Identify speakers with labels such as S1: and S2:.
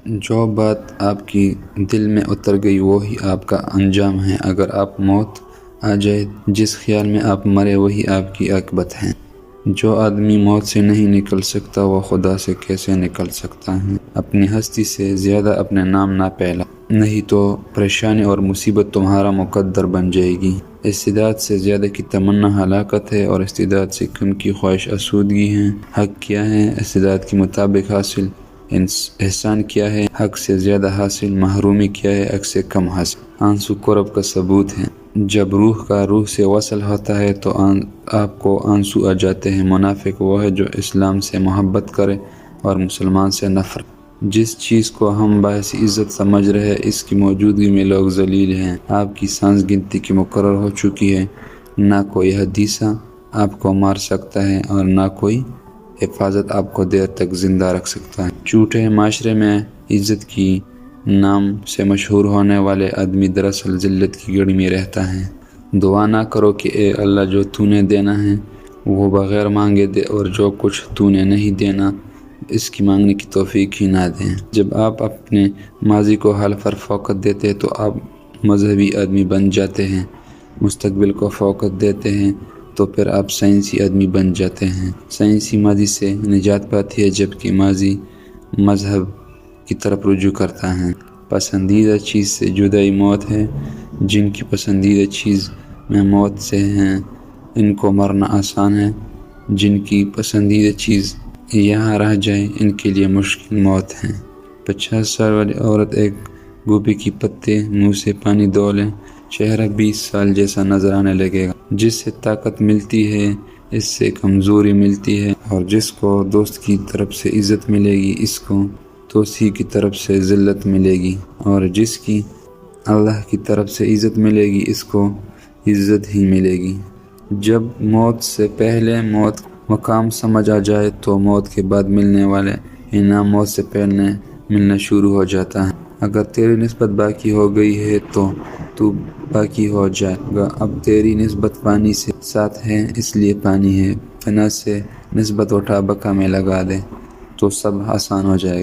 S1: جو بات آپ کی دل میں اتر گئی وہی آپ کا انجام ہے۔ اگر آپ موت آ جائے جس خیال میں آپ مرے وہی آپ کی عاقبت ہے۔ جو آدمی موت سے نہیں نکل سکتا وہ خدا سے کیسے نکل سکتا ہے؟ اپنی ہستی سے زیادہ اپنے نام نہ پھیلا، نہیں تو پریشانی اور مصیبت تمہارا مقدر بن جائے گی۔ استعداد سے زیادہ کی تمنا ہلاکت ہے اور استعداد سے کم کی خواہش آسودگی ہے۔ حق کیا ہے؟ استعداد کے مطابق حاصل احسان کیا ہے؟ حق سے زیادہ حاصل۔ محرومی کیا ہے؟ حق سے کم حاصل۔ آنسو قرب کا ثبوت ہے۔ جب روح کا روح سے وصل ہوتا ہے تو آپ کو آنسو آ جاتے ہیں۔ منافق وہ ہے جو اسلام سے محبت کرے اور مسلمان سے نفرت۔ جس چیز کو ہم باعث عزت سمجھ رہے ہیں اس کی موجودگی میں لوگ ذلیل ہیں۔ آپ کی سانس گنتی کی مقرر ہو چکی ہے۔ نہ کوئی حدیثہ آپ کو مار سکتا ہے اور نہ کوئی حفاظت آپ کو دیر تک زندہ رکھ سکتا ہے۔ جھوٹے معاشرے میں عزت کی نام سے مشہور ہونے والے آدمی دراصل ذلت کی گڑی میں رہتا ہے۔ دعا نہ کرو کہ اے اللہ جو تو نے دینا ہے وہ بغیر مانگے دے اور جو کچھ تو نے نہیں دینا اس کی مانگنے کی توفیق ہی نہ دیں۔ جب آپ اپنے ماضی کو حال پر فوقت دیتے ہیں تو آپ مذہبی آدمی بن جاتے ہیں۔ مستقبل کو فوقت دیتے ہیں تو پھر آپ سائنسی آدمی بن جاتے ہیں۔ سائنسی ماضی سے نجات پاتی ہے جبکہ ماضی مذہب کی طرف رجوع کرتا ہے۔ پسندیدہ چیز سے جدائی موت ہے۔ جن کی پسندیدہ چیز میں موت سے ہیں ان کو مرنا آسان ہے۔ جن کی پسندیدہ چیز یہاں رہ جائے ان کے لیے مشکل موت ہے۔ 50 سال والی عورت ایک گوبھی کی پتے منہ سے پانی دو لے، چہرہ 20 سال جیسا نظر آنے لگے گا۔ جس سے طاقت ملتی ہے اس سے کمزوری ملتی ہے، اور جس کو دوست کی طرف سے عزت ملے گی اس کو دوستی کی طرف سے ذلت ملے گی، اور جس کی اللہ کی طرف سے عزت ملے گی اس کو عزت ہی ملے گی۔ جب موت سے پہلے موت مقام سمجھ آ جائے تو موت کے بعد ملنے والے انعام موت سے پہلے ملنا شروع ہو جاتا ہے۔ اگر تیری نسبت باقی ہو گئی ہے تو باقی ہو جائے گا۔ اب تیری نسبت پانی سے ساتھ ہے اس لیے پانی ہے۔ فنا سے نسبت اٹھا بقا میں لگا دے تو سب آسان ہو جائے گا۔